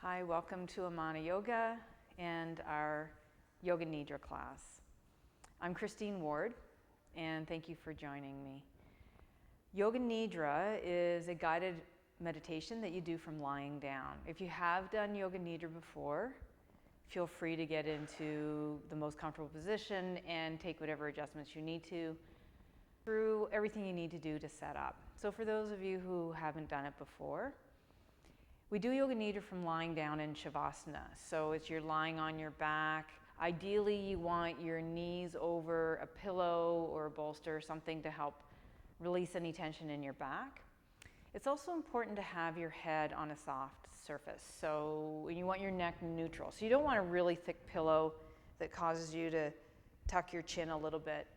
Hi, welcome to Amana Yoga and our Yoga Nidra class. I'm Kristine Ward, and thank you for joining me. Yoga Nidra is a guided meditation that you do from lying down. If you have done Yoga Nidra before, feel free to get into the most comfortable position and take whatever adjustments you need to through everything you need to do to set up. So for those of you who haven't done it before, we do Yoga Nidra from lying down in Shavasana. So it's you're lying on your back. Ideally, you want your knees over a pillow or a bolster, something to help release any tension in your back. It's also important to have your head on a soft surface. So you want your neck neutral. So you don't want a really thick pillow that causes you to tuck your chin a little bit.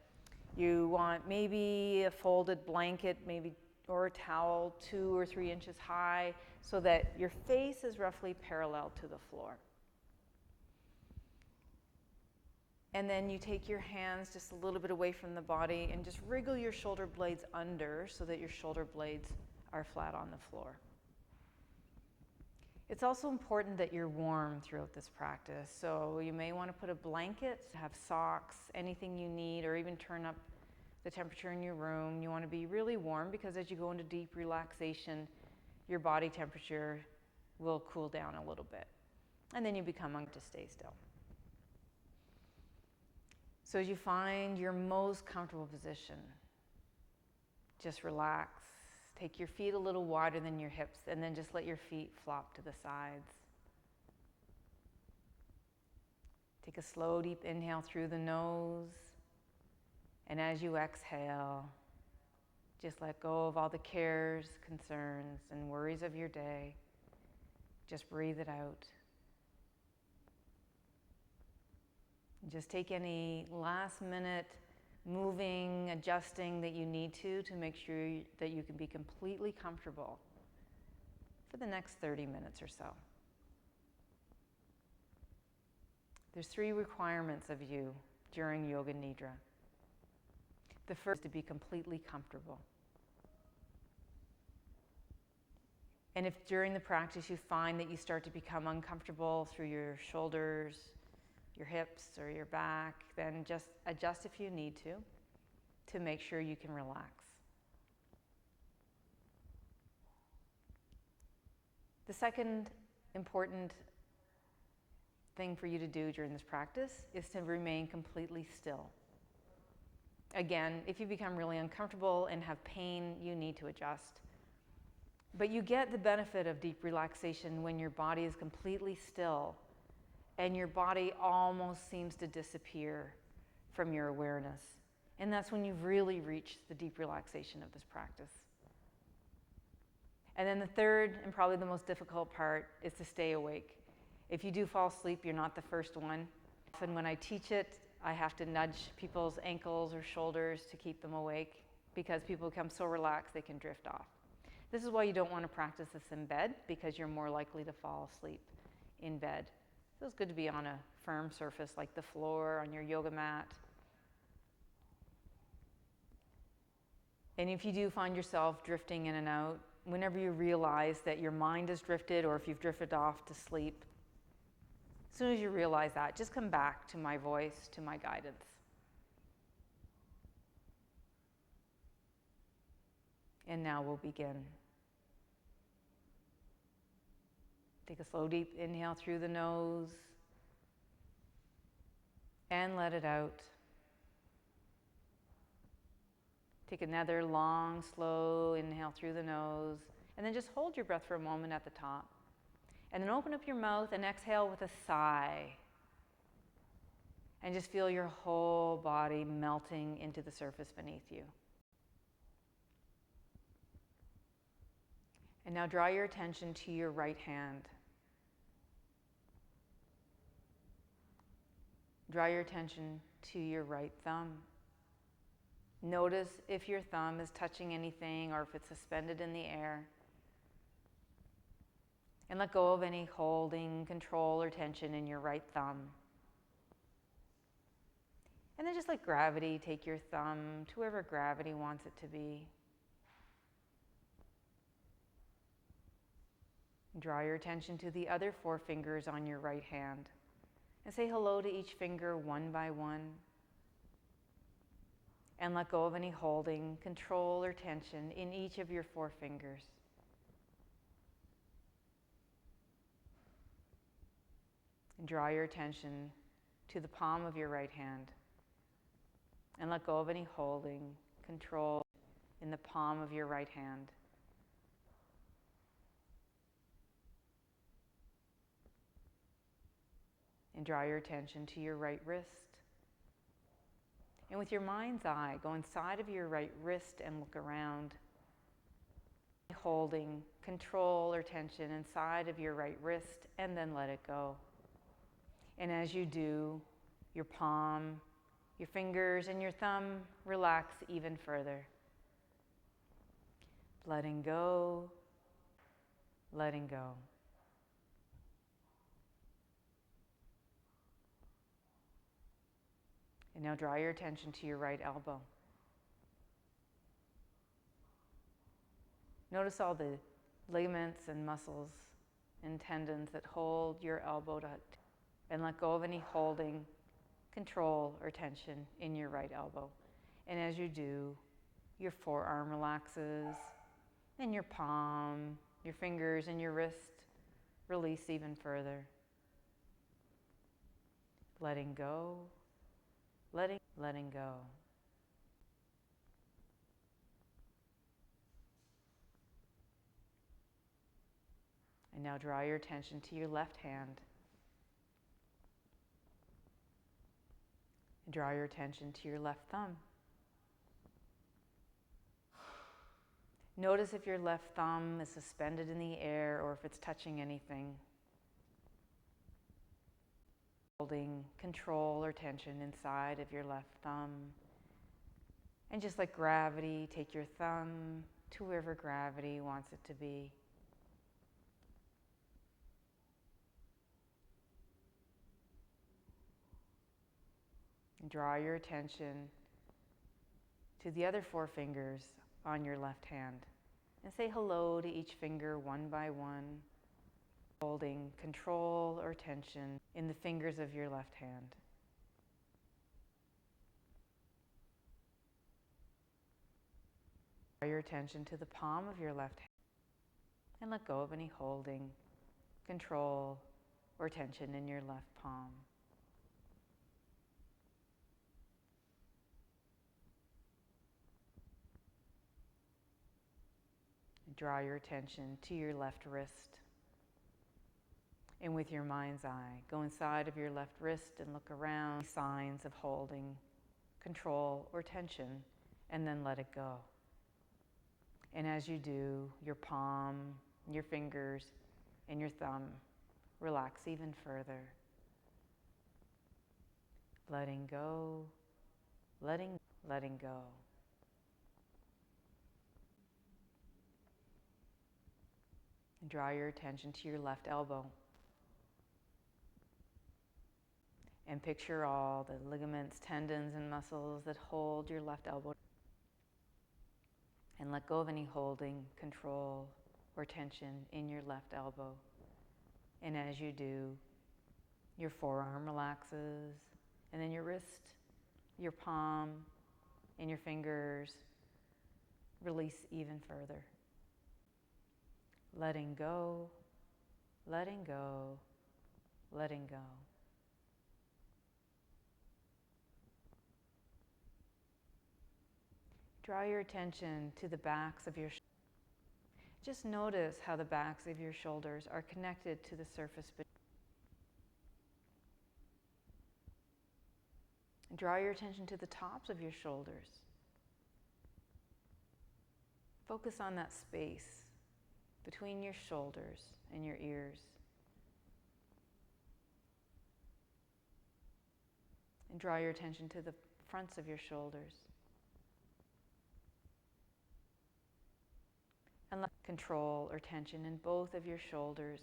You want maybe a folded blanket, or a towel 2 or 3 inches high so that your face is roughly parallel to the floor. And then you take your hands just a little bit away from the body and just wriggle your shoulder blades under so that your shoulder blades are flat on the floor. It's also important that you're warm throughout this practice. So you may want to put a blanket, have socks, anything you need, or even turn up the temperature in your room. You want to be really warm because as you go into deep relaxation, your body temperature will cool down a little bit. And then you become to stay still. So as you find your most comfortable position, just relax. Take your feet a little wider than your hips and then just let your feet flop to the sides. Take a slow, deep inhale through the nose. And as you exhale, just let go of all the cares, concerns, and worries of your day. Just breathe it out. Just take any last minute moving, adjusting that you need to make sure that you can be completely comfortable for the next 30 minutes or so. There's 3 requirements of you during Yoga Nidra. The first is to be completely comfortable. And if during the practice you find that you start to become uncomfortable through your shoulders, your hips, or your back, then just adjust if you need to make sure you can relax. The second important thing for you to do during this practice is to remain completely still. Again, if you become really uncomfortable and have pain, you need to adjust. But you get the benefit of deep relaxation when your body is completely still and your body almost seems to disappear from your awareness. And that's when you've really reached the deep relaxation of this practice. And then the third and probably the most difficult part is to stay awake. If you do fall asleep, you're not the first one. Often when I teach it, I have to nudge people's ankles or shoulders to keep them awake because people become so relaxed they can drift off. This is why you don't want to practice this in bed because you're more likely to fall asleep in bed. So it's good to be on a firm surface like the floor, on your yoga mat. And if you do find yourself drifting in and out, whenever you realize that your mind has drifted or if you've drifted off to sleep, as soon as you realize that, just come back to my voice, to my guidance. And now we'll begin. Take a slow, deep inhale through the nose and let it out. Take another long, slow inhale through the nose and then just hold your breath for a moment at the top. And then open up your mouth and exhale with a sigh. And just feel your whole body melting into the surface beneath you. And now draw your attention to your right hand. Draw your attention to your right thumb. Notice if your thumb is touching anything or if it's suspended in the air. And let go of any holding, control, or tension in your right thumb. And then just let gravity take your thumb to wherever gravity wants it to be. Draw your attention to the other 4 fingers on your right hand and say hello to each finger one by one. And let go of any holding, control, or tension in each of your 4 fingers. And draw your attention to the palm of your right hand. And let go of any holding, control in the palm of your right hand. And draw your attention to your right wrist. And with your mind's eye, go inside of your right wrist and look around. Holding, control, or tension inside of your right wrist, and then let it go. And as you do, your palm, your fingers, and your thumb relax even further. Letting go, letting go. And now draw your attention to your right elbow. Notice all the ligaments and muscles and tendons that hold your elbow and let go of any holding, control, or tension in your right elbow. And as you do, your forearm relaxes, and your palm, your fingers, and your wrist release even further. Letting go, letting go. And now draw your attention to your left hand. And draw your attention to your left thumb. Notice if your left thumb is suspended in the air or if it's touching anything. Holding control or tension inside of your left thumb. And just like gravity, take your thumb to wherever gravity wants it to be. And draw your attention to the other 4 fingers on your left hand and say hello to each finger one by one, holding control or tension in the fingers of your left hand. Draw your attention to the palm of your left hand and let go of any holding, control, or tension in your left palm. Draw your attention to your left wrist. And with your mind's eye, go inside of your left wrist and look around. Signs of holding, control, or tension, and then let it go. And as you do, your palm, your fingers, and your thumb relax even further. Letting go, letting go. And draw your attention to your left elbow. And picture all the ligaments, tendons, and muscles that hold your left elbow. And let go of any holding, control, or tension in your left elbow. And as you do, your forearm relaxes, and then your wrist, your palm, and your fingers release even further. Letting go, letting go, letting go. Draw your attention to the backs of your shoulders. Just notice how the backs of your shoulders are connected to the surface. Draw your attention to the tops of your shoulders. Focus on that space between your shoulders and your ears. And draw your attention to the fronts of your shoulders. And let control or tension in both of your shoulders.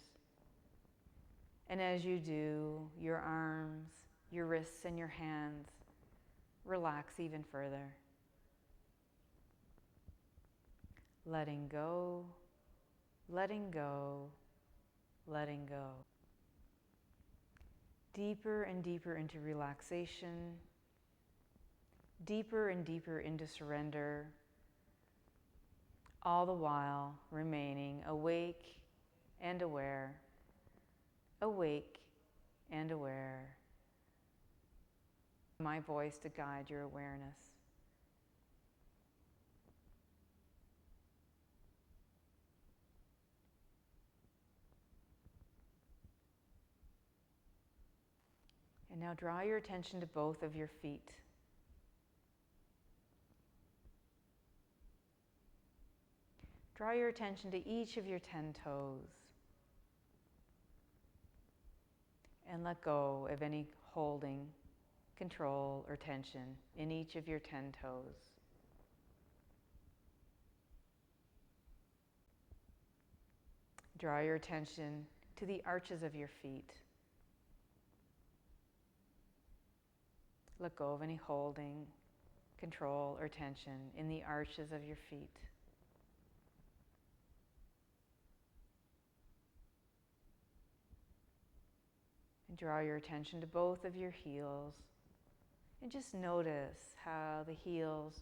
And as you do, your arms, your wrists, and your hands relax even further. Letting go, letting go, letting go. Deeper and deeper into relaxation, deeper and deeper into surrender, all the while remaining awake and aware, awake and aware. My voice to guide your awareness. And now draw your attention to both of your feet. Draw your attention to each of your 10 toes. And let go of any holding, control, or tension in each of your 10 toes. Draw your attention to the arches of your feet. Let go of any holding, control, or tension in the arches of your feet. And draw your attention to both of your heels. And just notice how the heels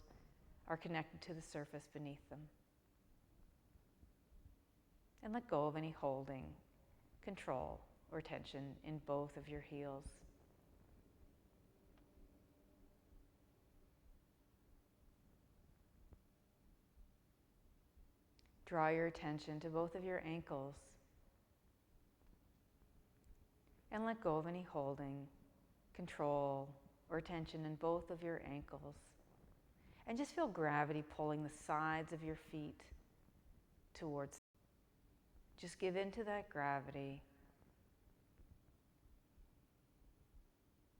are connected to the surface beneath them. And let go of any holding, control, or tension in both of your heels. Draw your attention to both of your ankles. And let go of any holding, control, or tension in both of your ankles. And just feel gravity pulling the sides of your feet towards. Just give in to that gravity.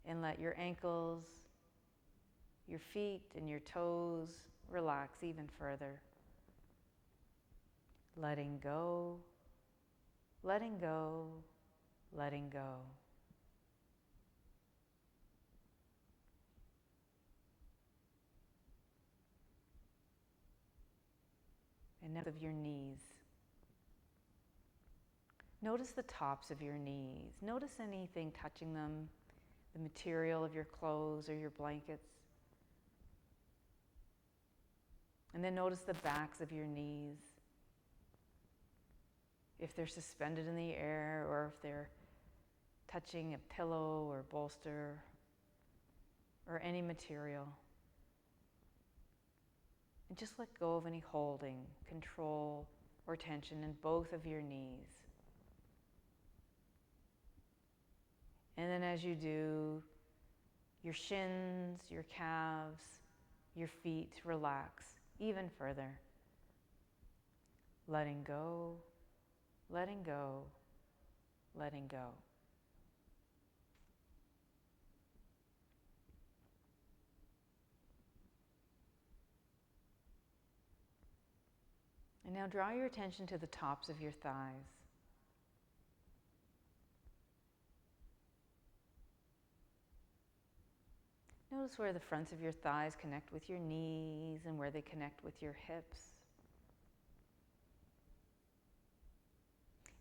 And let your ankles, your feet, and your toes relax even further. Letting go, letting go, letting go. And now of your knees. Notice the tops of your knees. Notice anything touching them, the material of your clothes or your blankets. And then notice the backs of your knees. If they're suspended in the air or if they're touching a pillow or bolster or any material. And just let go of any holding, control, or tension in both of your knees. And then as you do, your shins, your calves, your feet relax even further. Letting go, letting go, letting go. And now draw your attention to the tops of your thighs. Notice where the fronts of your thighs connect with your knees and where they connect with your hips.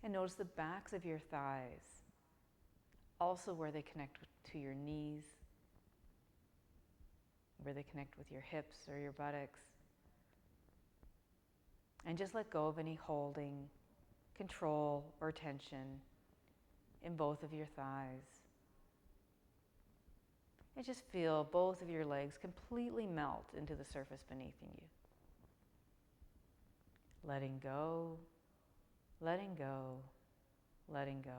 And notice the backs of your thighs, also where they connect to your knees, where they connect with your hips or your buttocks. And just let go of any holding, control, or tension in both of your thighs. And just feel both of your legs completely melt into the surface beneath you. Letting go, letting go, letting go.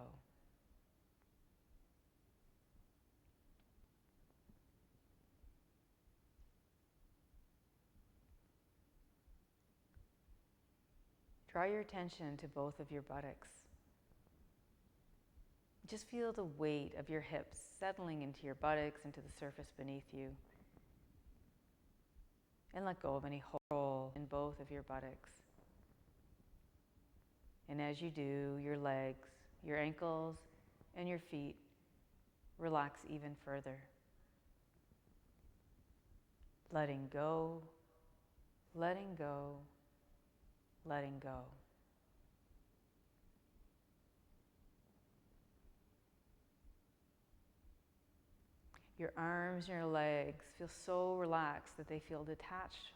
Draw your attention to both of your buttocks. Just feel the weight of your hips settling into your buttocks, into the surface beneath you. And let go of any hold in both of your buttocks. And as you do, your legs, your ankles, and your feet relax even further. Letting go, letting go, letting go. Your arms and your legs feel so relaxed that they feel detached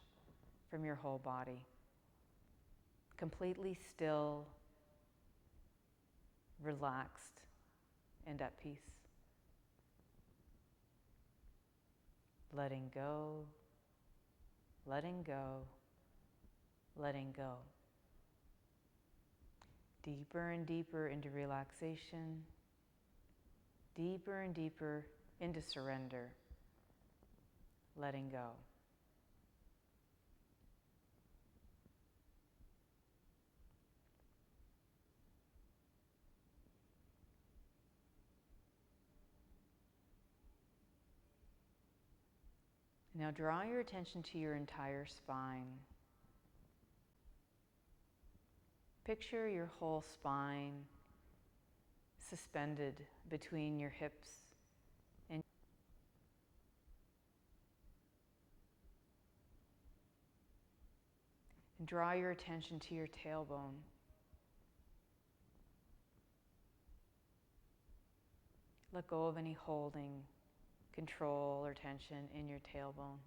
from your whole body. Completely still, relaxed, and at peace. Letting go, letting go, letting go. Deeper and deeper into relaxation, deeper and deeper into surrender, letting go. Now draw your attention to your entire spine. Picture your whole spine suspended between your hips and draw your attention to your tailbone. Let go of any holding, control, or tension in your tailbone.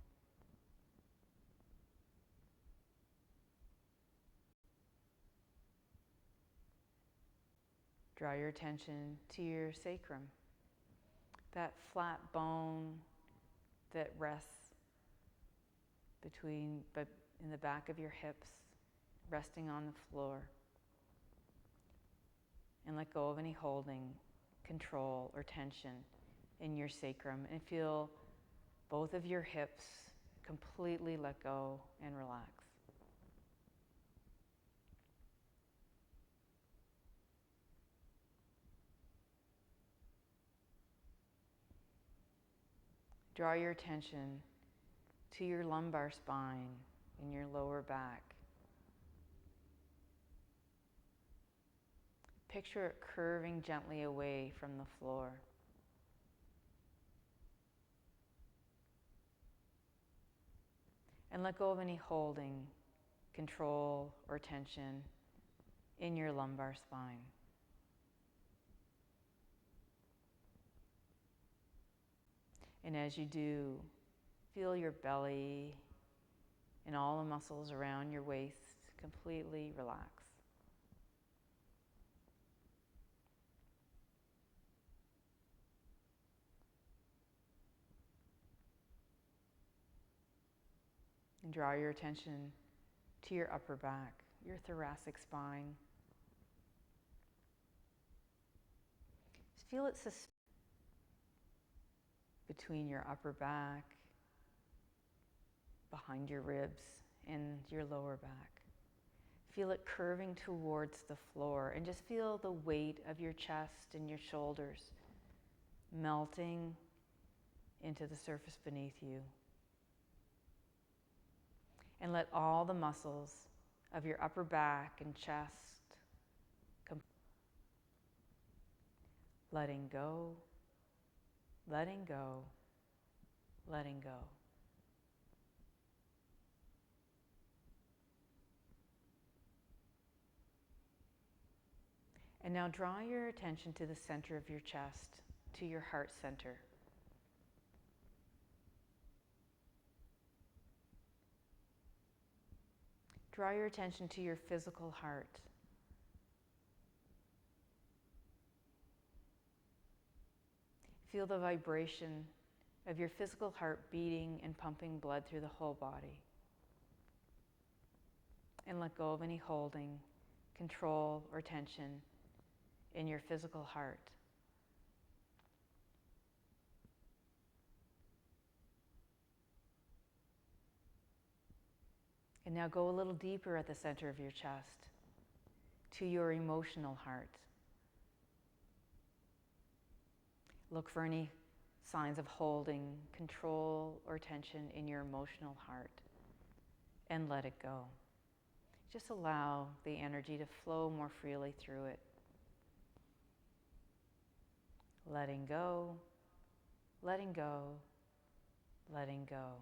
Draw your attention to your sacrum, that flat bone that rests in the back of your hips, resting on the floor. And let go of any holding, control, or tension in your sacrum, and feel both of your hips completely let go and relax. Draw your attention to your lumbar spine and your lower back. Picture it curving gently away from the floor. And let go of any holding, control, or tension in your lumbar spine. And as you do, feel your belly and all the muscles around your waist completely relax. And draw your attention to your upper back, your thoracic spine. Just feel it suspended between your upper back, behind your ribs, and your lower back. Feel it curving towards the floor, and just feel the weight of your chest and your shoulders melting into the surface beneath you. And let all the muscles of your upper back and chest letting go, letting go, letting go. And now draw your attention to the center of your chest, to your heart center. Draw your attention to your physical heart. Feel the vibration of your physical heart beating and pumping blood through the whole body. And let go of any holding, control, or tension in your physical heart. And now go a little deeper at the center of your chest to your emotional heart. Look for any signs of holding, control, or tension in your emotional heart and let it go. Just allow the energy to flow more freely through it. Letting go, letting go, letting go.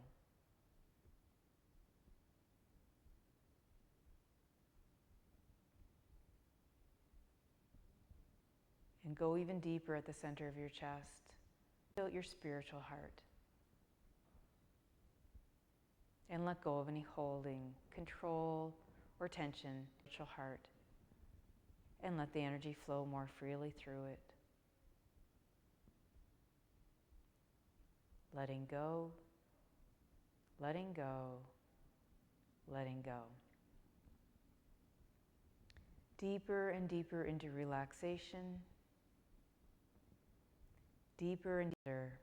And go even deeper at the center of your chest. Out your spiritual heart. And let go of any holding, control, or tension in your spiritual heart. And let the energy flow more freely through it. Letting go, letting go, letting go. Deeper and deeper into relaxation. Deeper and deeper.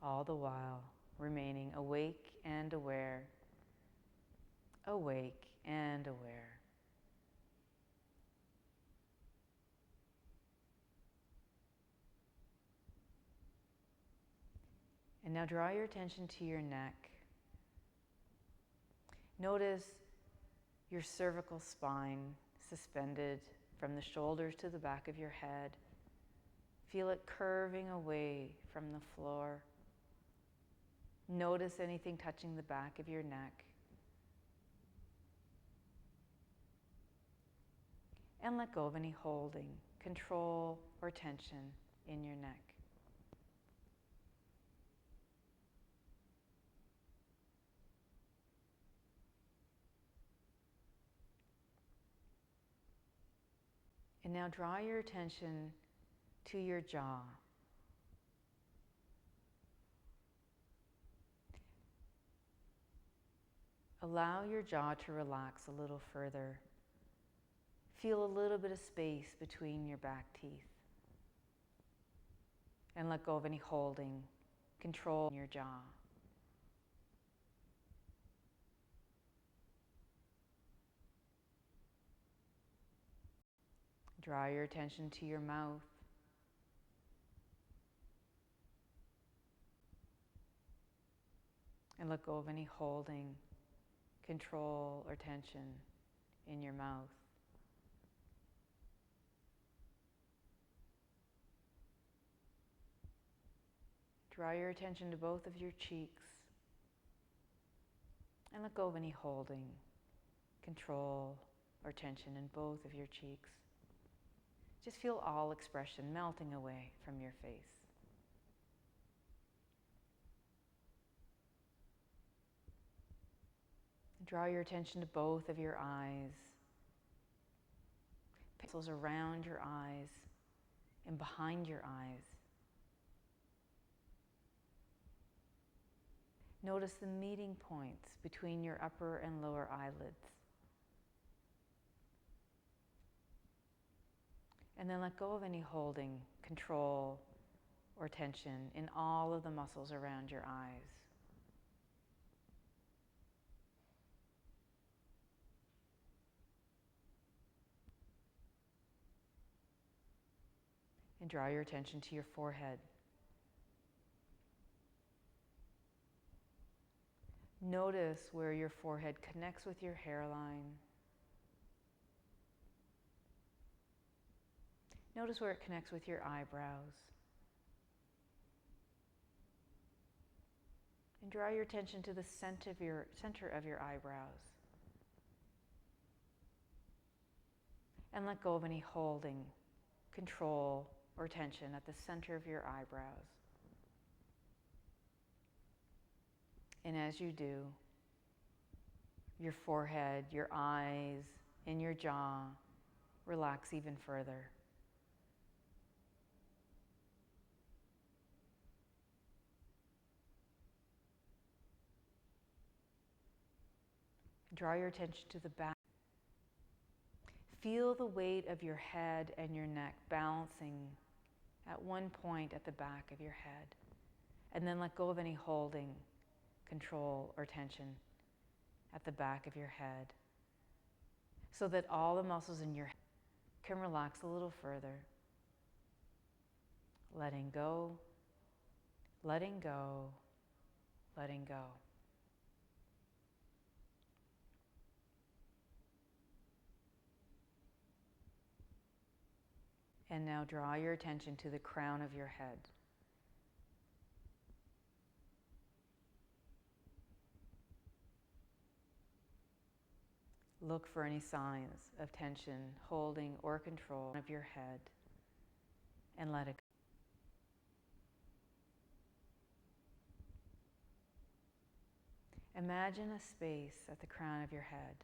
All the while remaining awake and aware. Awake and aware. And now draw your attention to your neck. Notice your cervical spine suspended from the shoulders to the back of your head. Feel it curving away from the floor. Notice anything touching the back of your neck. And let go of any holding, control, or tension in your neck. And now draw your attention to your jaw. Allow your jaw to relax a little further. Feel a little bit of space between your back teeth. And let go of any holding, control in your jaw. Draw your attention to your mouth. And let go of any holding, control, or tension in your mouth. Draw your attention to both of your cheeks. And let go of any holding, control, or tension in both of your cheeks. Just feel all expression melting away from your face. Draw your attention to both of your eyes. Pencils around your eyes and behind your eyes. Notice the meeting points between your upper and lower eyelids. And then let go of any holding, control, or tension in all of the muscles around your eyes. And draw your attention to your forehead. Notice where your forehead connects with your hairline. Notice where it connects with your eyebrows. And draw your attention to the center of your eyebrows. And let go of any holding, control, or tension at the center of your eyebrows. And as you do, your forehead, your eyes, and your jaw relax even further. Draw your attention to the back. Feel the weight of your head and your neck balancing at one point at the back of your head. And then let go of any holding, control, or tension at the back of your head, so that all the muscles in your head can relax a little further. Letting go, letting go, letting go. And now draw your attention to the crown of your head. Look for any signs of tension, holding, or control of your head, and let it go. Imagine a space at the crown of your head.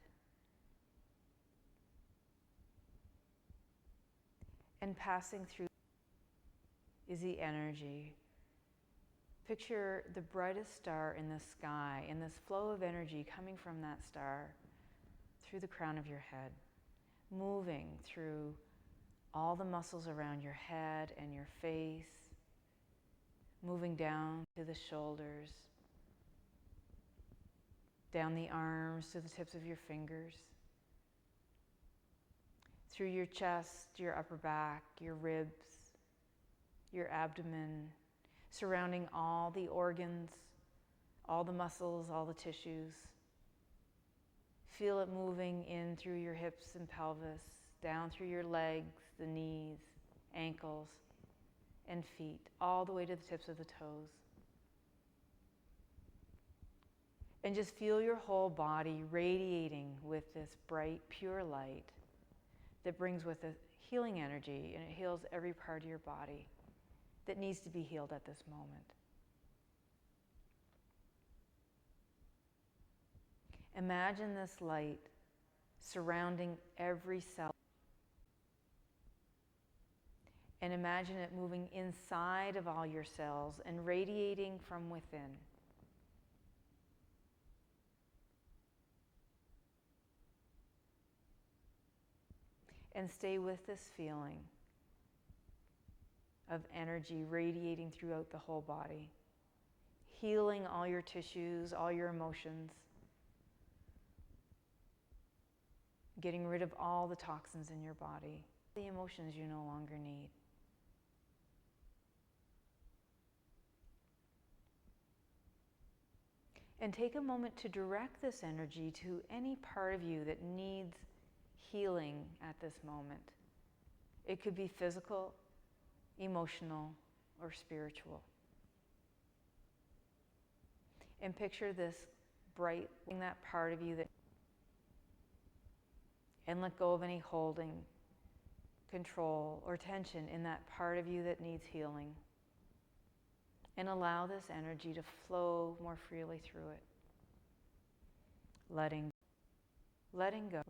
And passing through is the energy. Picture the brightest star in the sky and this flow of energy coming from that star through the crown of your head, moving through all the muscles around your head and your face, moving down to the shoulders, down the arms to the tips of your fingers, through your chest, your upper back, your ribs, your abdomen, surrounding all the organs, all the muscles, all the tissues. Feel it moving in through your hips and pelvis, down through your legs, the knees, ankles, and feet, all the way to the tips of the toes. And just feel your whole body radiating with this bright, pure light that brings with it healing energy, and it heals every part of your body that needs to be healed at this moment. Imagine this light surrounding every cell. And imagine it moving inside of all your cells and radiating from within. And stay with this feeling of energy radiating throughout the whole body, healing all your tissues, all your emotions, getting rid of all the toxins in your body, the emotions you no longer need. And take a moment to direct this energy to any part of you that needs healing at this moment. It could be physical, emotional, or spiritual. And picture this bright, that part of you that, and let go of any holding, control, or tension in that part of you that needs healing. And allow this energy to flow more freely through it. Letting go.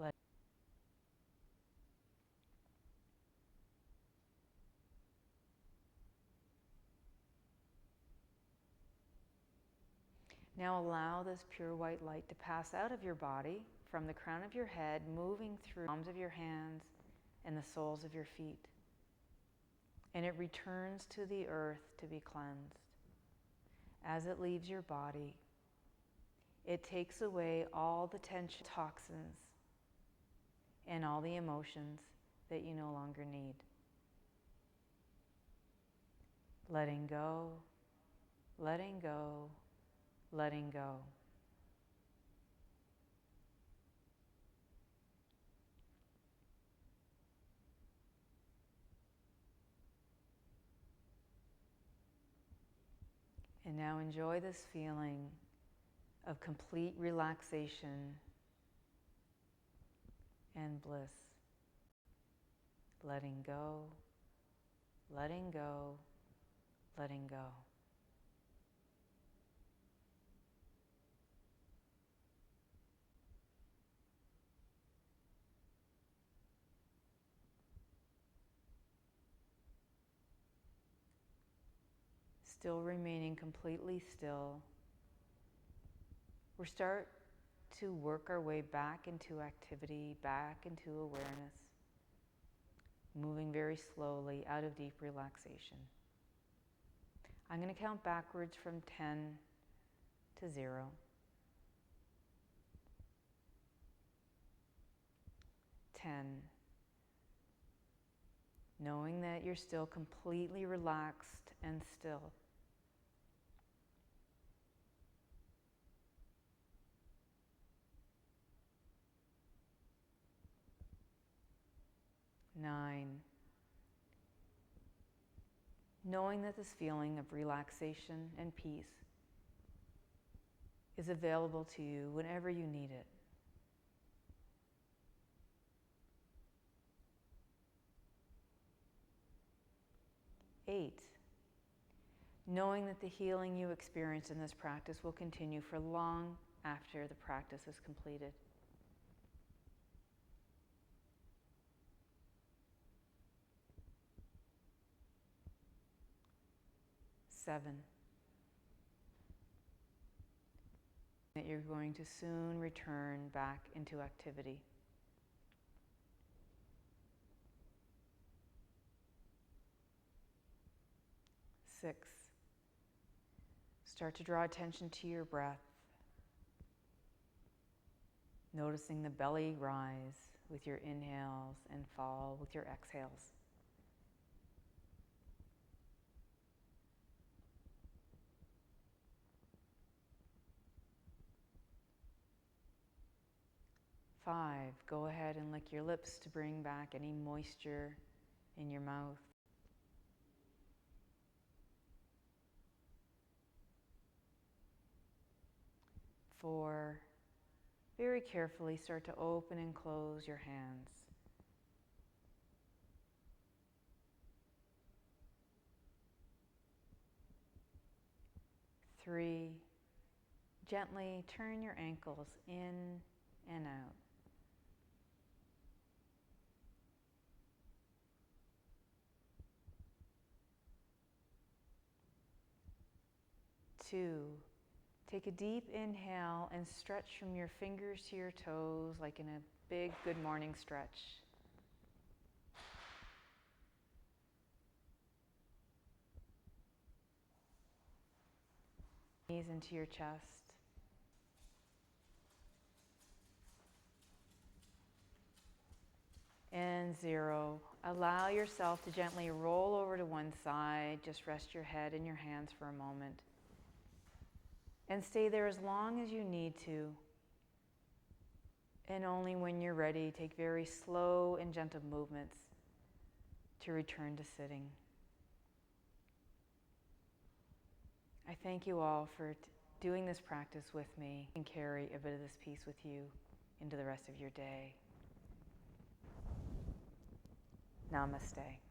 Now allow this pure white light to pass out of your body from the crown of your head, moving through the palms of your hands and the soles of your feet. And it returns to the earth to be cleansed. As it leaves your body, it takes away all the tension, toxins, and all the emotions that you no longer need. Letting go, letting go, letting go. And now enjoy this feeling of complete relaxation and bliss. Letting go, letting go, letting go. Still remaining completely still, we start to work our way back into activity, back into awareness, moving very slowly out of deep relaxation. I'm going to count backwards from 10 to 0. 10. Knowing that you're still completely relaxed and still. 9. Knowing that this feeling of relaxation and peace is available to you whenever you need it. 8. Knowing that the healing you experience in this practice will continue for long, after the practice is completed. 7. That you're going to soon return back into activity. 6. Start to draw attention to your breath, noticing the belly rise with your inhales and fall with your exhales. 5. Go ahead and lick your lips to bring back any moisture in your mouth. 4. Very carefully start to open and close your hands. 3. Gently turn your ankles in and out. 2. Take a deep inhale and stretch from your fingers to your toes like in a big good morning stretch. Knees into your chest. And 0. Allow yourself to gently roll over to one side. Just rest your head in your hands for a moment. And stay there as long as you need to. And only when you're ready, take very slow and gentle movements to return to sitting. I thank you all for doing this practice with me and carry a bit of this peace with you into the rest of your day. Namaste.